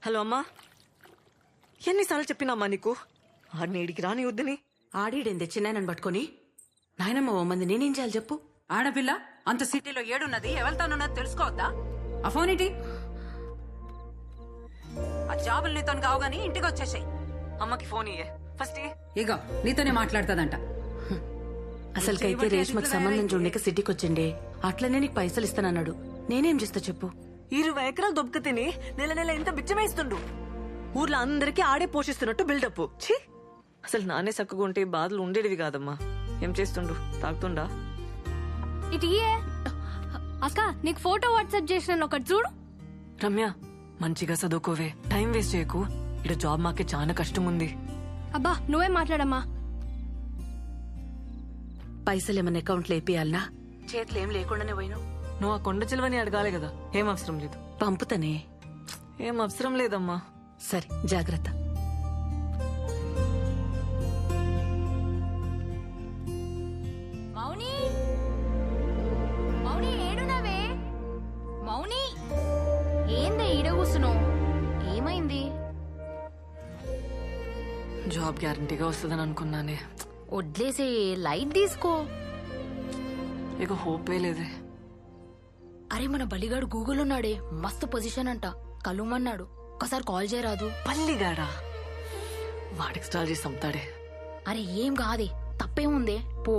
Hello అమ్మా, ఎన్నిసార్లు చెప్పినామ్మా నీకు ఆడిని ఈడికి రాని వద్దని? ఆడీడేం తెచ్చినాయనని పట్టుకొని నాయనమ్మ ఓ మంది నేనేం చేయాలి చెప్పు? ఆడపిల్ల అంత సిటీలో ఏడున్నది ఎవరితోనున్నది తెలుసుకోవద్దా? ఆ ఫోన్ ఏంటి? ఆ జాబులు నీతో కావు గానీ ఇంటికి వచ్చేసాయి. అమ్మకి ఫోన్ ఇయ్యే ఫస్ట్. ఇగో నీతోనే మాట్లాడుతుందంట. అసలుకైతే రేష్మకి సంబంధం చూడక సిటీకి వచ్చిండే, అట్లనే నీకు పైసలు ఇస్తానన్నాడు. నేనేం చేస్తా చెప్పు? 20 ఎకరాలు దొబ్బక తిని నెల నెల ఎంత బిచ్చమేస్తుండు. ఊర్లో అందరికీ ఆడే పోషిస్తున్నట్టు బిల్డప్. ఛీ, అసలు నానే చక్కగా ఉంటే బాధలు ఉండేటివి కాదమ్మా. ఏం చేస్తుండు? తాగుతుండా? ఇటు అక్క, నీకు ఫోటో వాట్సాప్ చేసిన ఒకటి చూడు. రమ్య, మంచిగా చదువుకోవే, టైం వేస్ట్ చేయకు. ఇక్కడ జాబ్ మాకే చాలా కష్టం ఉంది. అబ్బా నువ్వే మాట్లాడమ్మా. పైసలు ఏమన్నా అకౌంట్లో వేపియాలనా? చేతులు ఏం లేకుండానే పోయినావు. నువ్వు ఆ కొండ చిలువని అడగాలి కదా. ఏం అవసరం లేదు. పంపుతానే. ఏం అవసరం లేదమ్మా. సరే జాగ్రత్త. మౌని, మౌని ఏడునవే? మౌని ఏందే ఈడ కూసున్నావు? ఏమైంది? జాబ్ గ్యారంటీగా వస్తుందని అనుకున్నానే. వడ్లేసే, లైట్ తీసుకో. ఇక హోపే లేదే. అరే మన బలిగాడు గూగుల్ ఉన్నాడే, మస్తు పొజిషన్ అంట, కలుమన్నాడు. ఒకసారి కాల్ చేయరాదు? పల్లిగాడా? వాడికి స్టాల్ చేసి అమ్ముతాడే. అరే ఏం కాదే, తప్పేముందే, పో.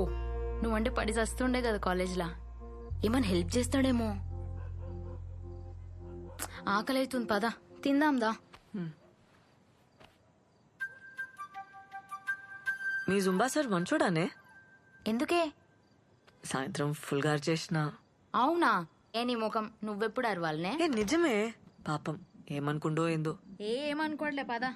నువ్వంటే పడి చస్తుండే కదా కాలేజ్లా, ఏమన్నా హెల్ప్ చేస్తాడేమో. ఆకలి అవుతుంది, పదా తిందాందా. మీ జుంబా సార్ మంచోడానే? ఎందుకే? సాయంత్రం ఫుల్ గారు చేసిన. అవునా? ఏ నీ ముఖం, నువ్వెప్పుడు అరవాలనే? ఏ నిజమే, పాపం ఏమనుకుండో ఏందో. ఏమనుకోవట్లే, పదా.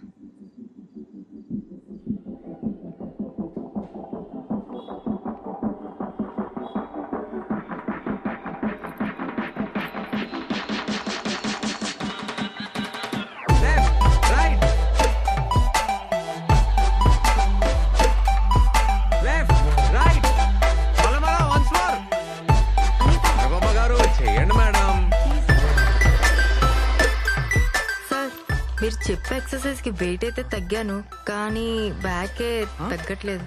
మీరు చెప్పే ఎక్సర్సైజ్ కి వెయిట్ అయితే తగ్గాను, కానీ బ్యాకే తగ్గట్లేదు.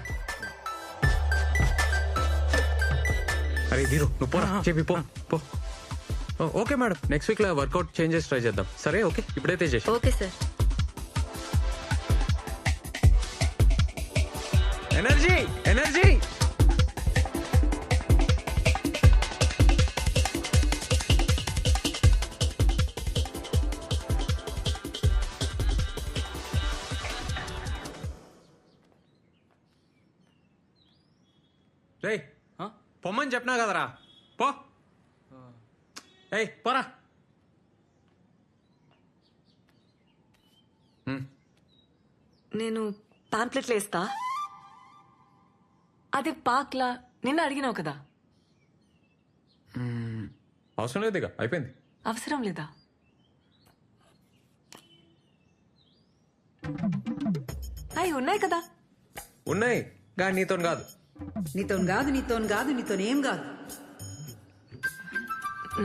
అరే దీరు నువ్వు పోరా, చెప్పి పో పో. ఓకే మేడం, నెక్స్ట్ వీక్ లో వర్కౌట్ చేంజెస్ ట్రై చేద్దాం. సరే ఓకే, ఇప్పుడైతే చేసి. Okay sir. Energy energy. రేయ్ పొమ్మని చెప్పినా కదరా, పో. ఏయ్ పోరా. నేను పాంప్లెట్లు వేస్తా. అది పాక్లా నిన్న అడిగినావు కదా. అవసరం లేదు, ఇక అయిపోయింది. అవసరం లేదా? అవి ఉన్నాయి కదా. ఉన్నాయి కానీ నీతో కాదు. నీతోనేం కాదు.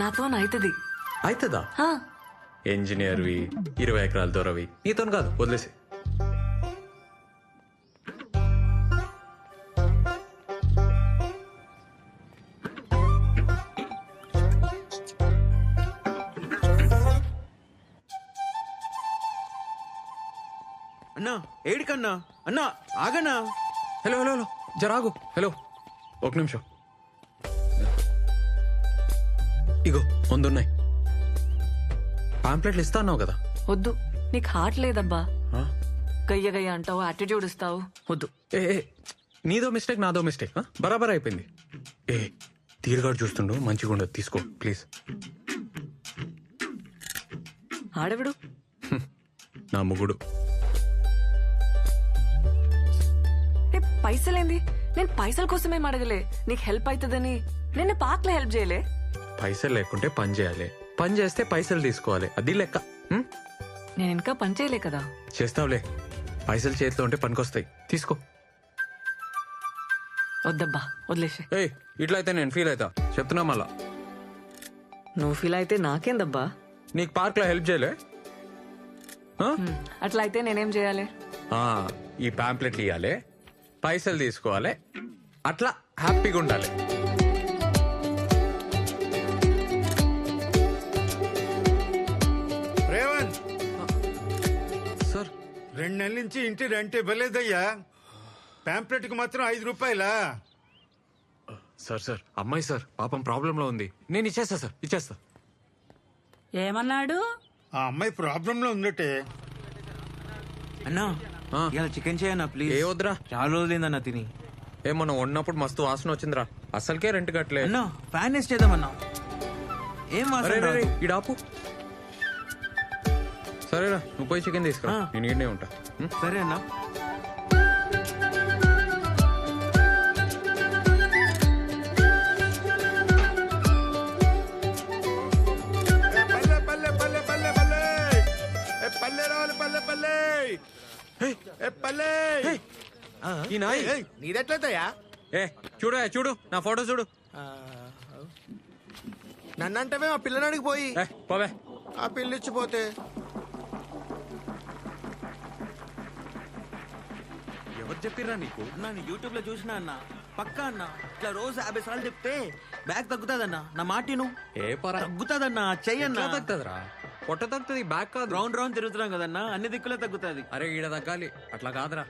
నాతో అవుతుంది. అవుతుందా? ఇంజనీర్వి, 20 ఎకరాల దూరవి, నీతో కాదు, వదిలేసి. అన్నా ఏడికన్నా? అన్నా ఆగన్నా. హలో హలో హలో, జరాగు. హలో ఒక నిమిషం. ఇగో ముందున్నాయి పాంప్లెట్లు. ఇస్తా అన్నావు కదా. వద్దు, నీకు హార్ట్ లేదబ్బా. గయ్య గయ్య అంటావు, యాటిట్యూడ్ ఇస్తావు. వద్దు. ఏ నీదో మిస్టేక్, నాదో మిస్టేక్. బరాబర్ అయిపోయింది. ఏ తీరుగాడు చూస్తుండు, మంచిగా ఉండదు, తీసుకో ప్లీజ్. ఆడవిడు నా ముగుడు. పైసలేంది? నేను పైసల కోసమేం అడగలే, నీకు హెల్ప్ అవుతుందని. నిన్న పార్క్లో హెల్ప్ చేయలే. పైసలు లేకుంటే పని చేయాలి, పని చేస్తే పైసలు తీసుకోవాలి, అది లెక్క. నేను ఇంకా పని చేయలే కదా. చేస్తావులే, పైసలు చేతిలో ఉంటే పనికొస్తాయి, తీసుకో. వద్దబ్బా, వదిలేసే. ఏయ్ ఇట్లా అయితే నేను ఫీల్ అవుతా, చెప్తున్నా మళ్ళా. నువ్వు ఫీల్ అయితే నాకేందబ్బా. నీకు పార్క్ లో హెల్ప్ చేయలే? అట్లా అయితే నేనేం చేయాలి? ఈ పాంప్లెట్లు ఇవ్వాలి, పైసలు తీసుకోవాలి, అట్లా హ్యాపీగా ఉండాలి. రేవంత్, సార్ 2 నెలల నుంచి ఇంటి రెంట్ ఇవ్వలేదయ్యా. పాంప్లెట్ కు మాత్రం 5 రూపాయలా? సార్ సార్ అమ్మాయి సార్ పాపం ప్రాబ్లంలో ఉంది. నేను ఇచ్చేస్తా సార్, ఇచ్చేస్తా. ఏమన్నాడు? ఆ అమ్మాయి ప్రాబ్లం లో ఉందటే. అన్నా ఇలా చికెన్ చేయన్నా ప్లీజ్. ఏ వద్దురా, చాలా రోజులైందన్నా తిని. మనం వండినప్పుడు మస్తు వాసన వచ్చిందిరా. అసలుకే రెంట్ కట్టలే. అన్నా ఫ్యాన్ వేస్ట్ చేద్దామన్నా. ఏం వాసన రాదు. ఇడాపు. సరేరా, నువ్వు పోయి చికెన్ తీసుకురా, నేను ఈడనే ఉంటా. సరే అన్నా. పల్లె పల్లె పల్లె పల్లె పల్లె పల్లె రావాలి, పల్లె పల్లె పల్లె. ఈ నాయ్ నీదెట్లయితయా? చూడు చూడు నా ఫోటో చూడు. నన్నంటవే మా పిల్లనాడికి పోయి పోవే. ఆ పిల్లిచ్చిపోతే ఎవరు చెప్పిర్రా నీకు? అన్నా నేను యూట్యూబ్ లో చూసినా అన్న. పక్కా అన్న, ఇట్లా రోజు 50 సార్లు చెప్తే బ్యాగ్ తగ్గుతాదన్నా. నా మాటిను. ఏ పరా తగ్గుతాదన్నా, చెయ్యన్నా. తగ్గుతుందిరా, పొట్ట తగ్గుతుంది, బ్యాక్ కాదు. రౌండ్ రౌండ్ తిరుగుతున్నాం కదన్నా, అన్ని దిక్కులే తగ్గుతాది. అరే ఈడ తగ్గాలి, అట్లా కాదురా.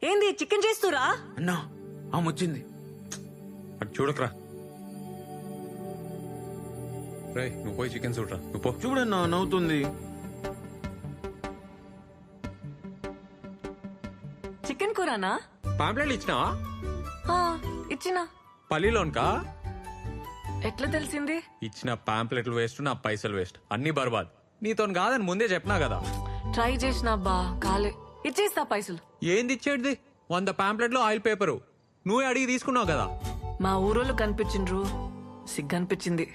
ఏంది చికెన్ చేస్తురా? అన్నా ఆమె వచ్చింది. అటు చూడకరా. రే నువ్వు పోయి చికెన్ చూడరా, నువ్వు పో. చూడన్నా నవ్వుతుంది. చికెన్ కూరనా? పాంప్లెట్లు ఇచ్చినావా? ఇచ్చినా. పల్లిలోన్కా? ఎట్లా తెలిసింది? ఇచ్చిన పాంప్లెట్లు వేస్ట్, నా పైసలు వేస్ట్, అన్ని బర్బాద్. నీతో కాదని ముందే చెప్పినా కదా. ట్రై చేసినా బా కాలే. ఇచ్చేస్తా పైసలు. ఏంది ఇచ్చేటిది? 100 పాంప్లెట్లు ఆయిల్ పేపరు నువ్వే అడిగి తీసుకున్నావు కదా. మా ఊరోళ్ళు కనిపించిండ్రు, సిగ్గనిపించింది.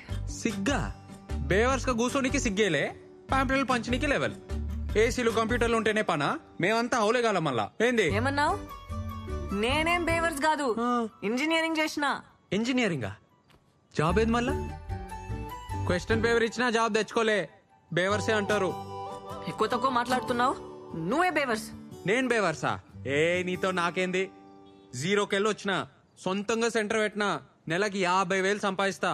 సిగ్గా? బేవర్స్ గా కూర్చోనికి సిగ్గేలే, పాంప్లెట్లు పంచనీకి లెవెల్. ఏసీలు కంప్యూటర్లు ఉంటేనే పనా? మేమంతా హౌలేగాల మళ్ళా. ఏంది ఏమన్నావు? నేనేం బేవర్స్ కాదు, ఇంజనీరింగ్ చేసిన. ఇంజనీరింగా? జాబ్ ఏది మళ్ళా? క్వశ్చన్ పేపర్ ఇచ్చినా జాబ్ తెచ్చుకోలే, బేవర్సే అంటారు. ఎక్కువ తక్కువ మాట్లాడుతున్నావు, నువ్వే బేవర్స్. నేను బేవర్సా? నీతో నాకేంది? 0కెళ్ళి వచ్చినా, సొంతంగా సెంటర్ పెట్టినా, నెలకి 50,000 సంపాదిస్తా.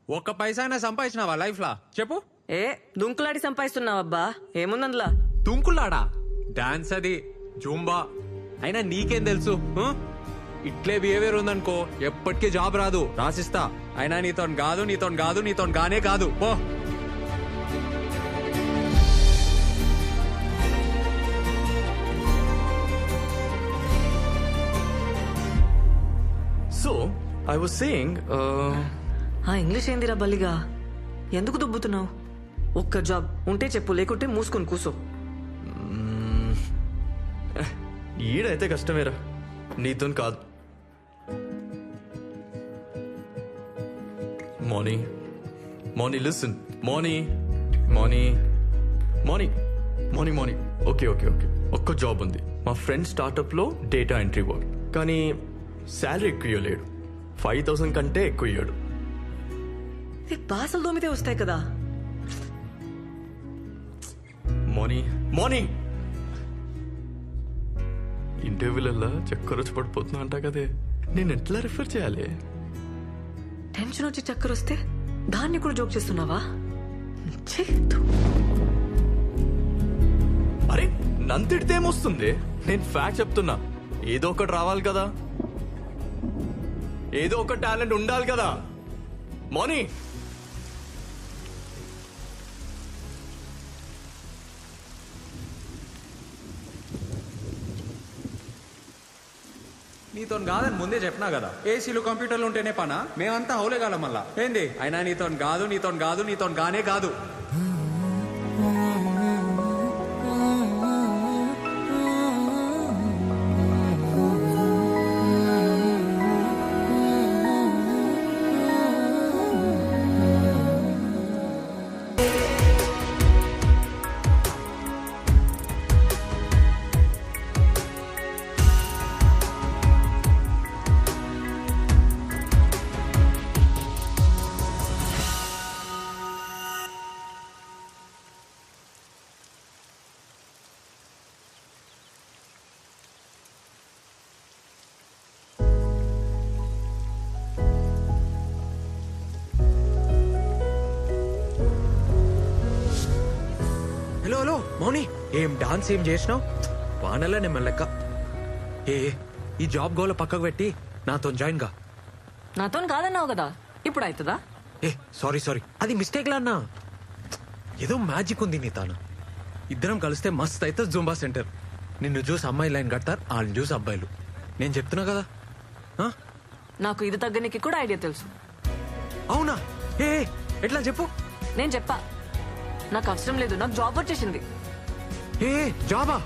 ఒక్క పైసా అయినా సంపాదించినావా లైఫ్ లా చెప్పు? దుంకులాడి సంపాదిస్తున్నావబ్బా, ఏముందందులా? తుంకులాడా? డాన్స్ అది, జూంబా. అయినా నీకేం తెలుసు? ఇట్లే బిహేవియర్ ఉందనుకో ఎప్పటికీ జాబ్ రాదు, రాసిస్తా. అయినా నీతో కాదు, నీతో కాదు, నీతో గానే కాదు, పో. So, I was saying, English ఏందిరా బల్లిగా? ఎందుకు దుబ్బుతున్నావు? ఒక్క జాబ్ ఉంటే చెప్పు, లేకుంటే మూసుకొని కూసో. ఈడైతే కష్టమేరా, నీతో కాదు. Moni, listen. Moni. Okay. ఒక్క జాబ్ ఉంది, మా ఫ్రెండ్ స్టార్ట్అప్ లో డేటా ఎంట్రీ వర్క్. కానీ శాలరీ ఎక్కువ ఇవ్వలేడు, 5,000 కంటే ఎక్కువ ఇయ్యాడు. బాసలు దోమితే వస్తాయి కదా. మోనీ ఇంటర్వ్యూలల్లా చక్కర వచ్చి పడిపోతున్నా అంటా కదే, నేను ఎట్లా రిఫర్ చేయాలి? టెన్షన్ వచ్చి చక్కర వస్తే దాన్ని కూడా జోక్ చేస్తున్నావా? అరే నంతిడితే ఏమొస్తుంది? నేను ఫ్యాక్ట్ చెప్తున్నా. ఏదో ఒకటి రావాలి కదా, ఏదో ఒక టాలెంట్ ఉండాలి కదా. మోనీ నీతో కాదని ముందే చెప్పినా కదా. ఏసీలు కంప్యూటర్లు ఉంటేనే పనా? మేమంతా హౌలేగాల మళ్ళా. ఏంది? అయినా నీతో కాదు, నీతో కాదు, నీతో గానే కాదు. అయ్యో మౌని ఏం డాన్స్ ఏం చేసినావు వానల్లా నేను లెక్క ఏ ఈ జాబ్ గోల పక్కకు పెట్టి నాతో జాయిన్ గా. నాతో కాదన్నావు కదా, ఇప్పుడు అవుతుందా? ఏ సారీ అది మిస్టేక్ లా అన్నా. ఏదో మ్యాజిక్ ఉంది నీ తాను. ఇద్దరం కలిస్తే మస్త్ అయితే జూంబా సెంటర్. నిన్ను చూసి అమ్మాయి లైన్ కడతారు, వాళ్ళని చూసి అబ్బాయిలు. నేను చెప్తున్నా కదా. ఆ? నాకు ఇది తగ్గనికి కూడా ఐడియా తెలుసు. అవునా? ఏ ఎట్లా చెప్పు. నేను చెప్పా, నాకు అవసరం లేదు, నాకు జాబ్ వచ్చేసింది. ఏ జాబా?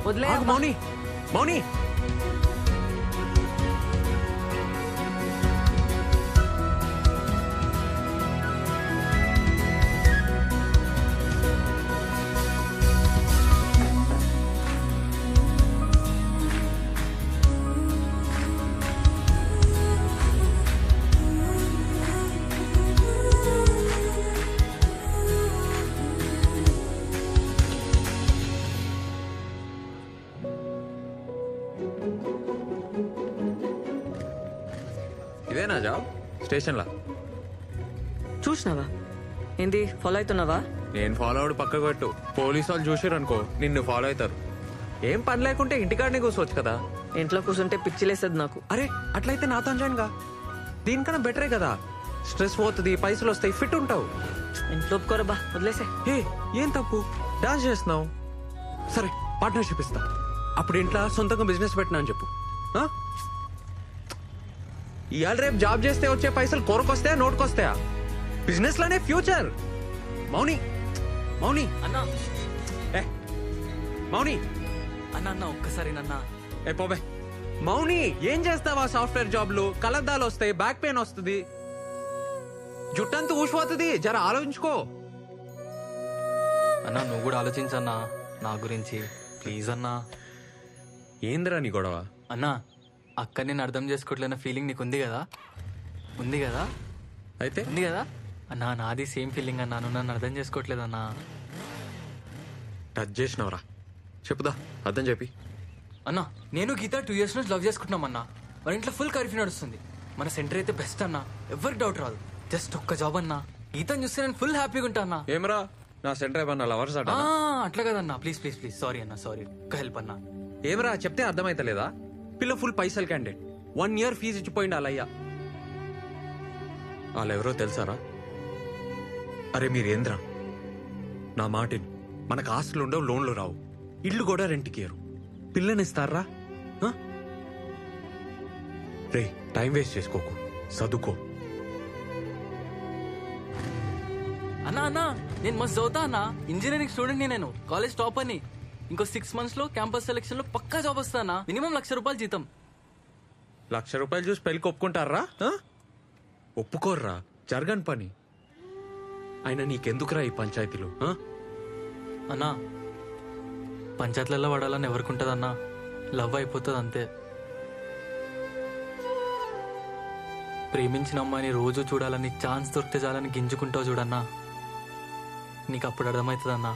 వదిలే ఆగు మౌని, మౌని. ఇదేనా జాబ్? స్టేషన్లా చూసినావా? ఏంది ఫాలో అవుతున్నావా? నేను ఫాలో అవడు పక్కకు పెట్టు. పోలీసు వాళ్ళు చూసారు అనుకో నిన్ను ఫాలో అవుతారు. ఏం పని లేకుంటే ఇంటికాడనే కూర్చోవచ్చు కదా. ఇంట్లో కూర్చుంటే పిచ్చిలేసేది నాకు. అరే అట్లయితే నాతో జాయిన్ గా. దీనికన్నా బెటరే కదా. స్ట్రెస్ పోతుంది, పైసలు వస్తాయి, ఫిట్ ఉంటావు. ఇంట్లో ఒప్పుకోరబ్బా, వదిలేసే. ఏ ఏం తప్పు, డాన్స్ చేస్తున్నావు. సరే పార్ట్నర్షిప్ ఇస్తా. అప్పుడు ఇంట్లో సొంతంగా బిజినెస్ పెట్టినా అని చెప్పు. ఆ? ఇవాళ రేపు జాబ్ చేస్తే వచ్చే పైసలు కొరకొస్తాయా నోటుకొస్తాయా? బిజినెస్ లోనే ఫ్యూచర్. మౌని మౌని అన్నా ఏ మౌని అన్న ఒక్కసారి నన్న. ఏ పోబే. మౌని ఏం చేస్తావా? సాఫ్ట్వేర్ జాబ్లు కలద్దాలు వస్తాయి, బ్యాక్ పెయిన్ వస్తుంది, జుట్టంతా ఊసిపోతుంది. జర ఆలోచించుకో. అన్నా నువ్వు కూడా ఆలోచించన్నా నా గురించి ప్లీజ్ అన్నా. ఏందిరా నీ గొడవ? అన్నా అక్క నేను అర్థం చేసుకోవట్లేన ఫీలింగ్ నీకు ఉంది కదా? ఉంది కదా? అయితే ఉంది కదా అన్నా? నాది సేమ్ ఫీలింగ్ అన్నా. నువ్వు నన్ను అర్థం చేసుకోవట్లేదన్నా. టచ్ చేసినవరా? చెప్పుదా అర్థం చెప్పి. అన్నా నేను గీత 2 years నుంచి లవ్ చేసుకుంటున్నామన్నా. మన ఇంట్లో ఫుల్ కర్ఫ్యూ నడుస్తుంది. మన సెంటర్ అయితే బెస్ట్ అన్నా, ఎవరికి డౌట్ రాదు. జస్ట్ ఒక్క జాబ్ అన్నా. గీతను చూస్తే నేను ఫుల్ హ్యాపీగా ఉంటా అన్నా. ఏమరా నా సెంటర్ ఏమన్నా లవర్స్ అట? అట్లా కదన్నా, ప్లీజ్ ప్లీజ్ ప్లీజ్. సారీ అన్నా, సారీ. ఒక్క హెల్ప్ అన్నా. ఏమరా చెప్తే అర్థమైతలేదా? పిల్ల ఫుల్ పైసలు క్యాండిడేట్, 1 year ఫీజు ఇచ్చిపోయింది వాళ్ళయ్యా. వాళ్ళెవరో తెలుసారా? అరే మీరేంద్రా, నా మాటిని. మనకు ఆస్తులు ఉండవు, లోన్లు రావు, ఇల్లు కూడా రెంట్కి ఇయ్యరు. పిల్లనిస్తారా? రే టైం వేస్ట్ చేసుకోకు, చదువుకో. అన్నా అన్నా నేను మస్తు చదువుతా అన్నా. ఇంజనీరింగ్ స్టూడెంట్ నేను, కాలేజ్ టాప్ అని. ఇంకో 6 months లో క్యాంపస్ సెలెక్షన్ లో పక్కా జాబ్ వస్తానా. మినిమం ₹1,00,000 జీతం. ₹1,00,000 చూసి పెళ్లికి ఒప్పుకుంటారా? ఒప్పుకోర్రా, జరగని పని. అయినా నీకెందుకురా ఈ పంచాయతీలు? అన్నా పంచాయతీలలో పడాలని ఎవరికుంటదన్నా? లవ్ అయిపోతుంది అంతే. ప్రేమించిన అమ్మాయిని రోజు చూడాలని, ఛాన్స్ దొరికితే చాలని గింజుకుంటావు చూడన్నా. నీకు అప్పుడు అర్థమవుతుందన్నా.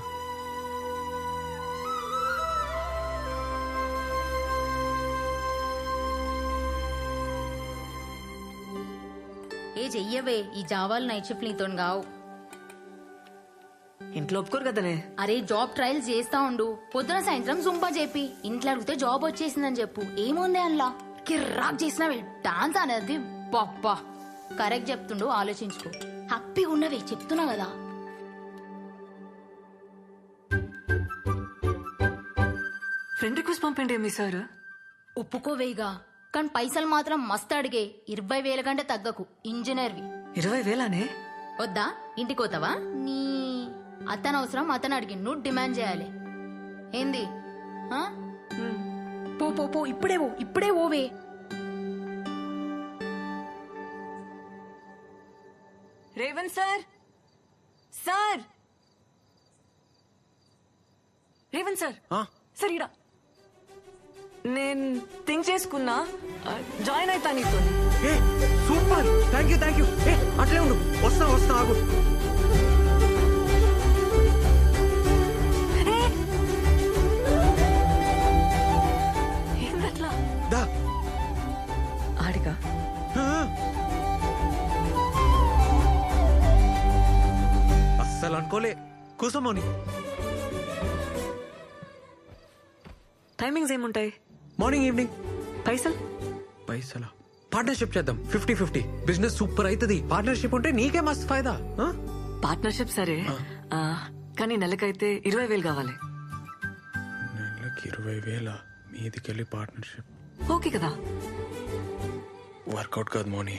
ఏ చెయ్యవే, ఈ జావాలు నైట్ షిఫ్ట్ నీతో కావు. ఇంట్లో ఒప్పుకోరు కదనే. అరే జాబ్ ట్రయల్స్ చేస్తా ఉండు, పొద్దున సాయంత్రం జుంపా చెప్పి ఇంట్లో అడిగితే జాబ్ వచ్చేసిందని చెప్పు. ఏముంది అందులో? కిర్రాక్ చేసినవే డాన్స్ అనేది. బాబ్బా కరెక్ట్ చెప్తుండు, ఆలోచించుకో. హ్యాపీగా ఉన్నవే చెప్తున్నా కదా. ఫ్రెండ్ రిక్వెస్ట్ పంపండి మీ సార్. ఒప్పుకోవేగా, కానీ పైసలు మాత్రం మస్తు అడిగే. 20,000 కంటే తగ్గకు. ఇంజనీర్వి. 20,000నే? వద్దా? ఇంటికి పోతావా? నీ అతను అవసరం, అతను అడిగి నువ్వు డిమాండ్ చేయాలి. ఏంది? పో పో పో, ఇప్పుడే ఓవే. Revanth sir, sir Revanth sir, sir ఇడా నేను థింక్ చేసుకున్నా, జాయిన్ అవుతా నీతో. Super, thank you. అట్లే ఉండు, వస్తా ఆగు. ఏందట్లా? దా ఆడిగా అస్సలు అనుకోలే. కూసమోని టైమింగ్స్ ఏముంటాయి? Morning evening. పైసలు? పైసలా? పార్ట్నర్షిప్ చేద్దాం 50-50. బిజినెస్ సూపర్ అవుతుంది. పార్ట్నర్షిప్ ఉంటే నీకే మస్తు ఫైదా. పార్ట్నర్షిప్ సరే, కానీ నెలకైతే 20,000 కావాలి. నెలకి 20,000 మీదికెళ్ళి పార్ట్నర్షిప్ ఓకే కదా? వర్కౌట్ కాదు మోని.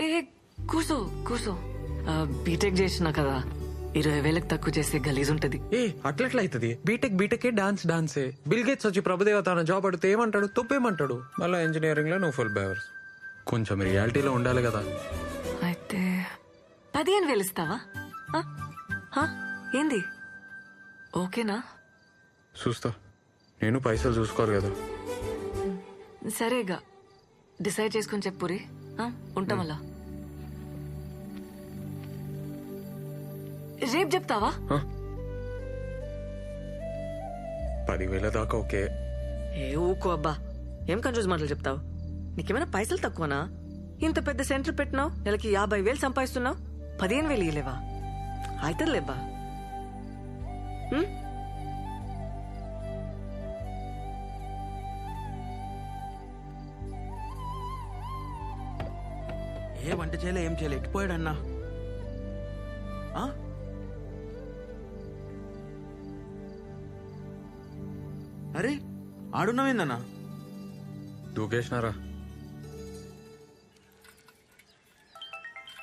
ఏ కూర్చో కూర్చో. బీటెక్ చేసినా కదా, 20,000 తక్కువ చేస్తే గలీజ్ ఉంటది. ఏ అట్లెట్లా అవుతుంది? బీటెక్ డాన్సే. బిల్ గేట్స్ వచ్చి ప్రభుదేవ తన జాబ్ అడిగితే ఏమంటాడు? తొప్పేమంటాడు? మళ్ళీ ఇంజనీరింగ్ లో నువ్వు ఫుల్ బేవర్స్. కొంచెం రియాలిటీలో ఉండాలి కదా. అయితే 15,000 ఇస్తావా? ఏంది? ఓకేనా? చూస్తా. నేను పైసలు చూసుకోరు కదా. సరేగా, డిసైడ్ చేసుకుని చెప్పురి. ఉంటాం అలా. రేపు చెప్తావా? 10,000 దాకా ఓకే. ఏ ఊకో అబ్బా, ఏం కన్ఫ్యూజ్ మాటలు చెప్తావు? నీకేమైనా పైసలు తక్కువనా? ఇంత పెద్ద సెంటర్ పెట్టినావు, నెలకి 50,000 సంపాదిస్తున్నావు, 15,000 ఇయ్యలేవా? అవుతుందిలేబ్బా. ఏ వంట చేయలే, ఏం చేయలే, ఎట్టిపోయాడన్నా? అరే ఆడున్నావేందన్నా? దూకేసినారా?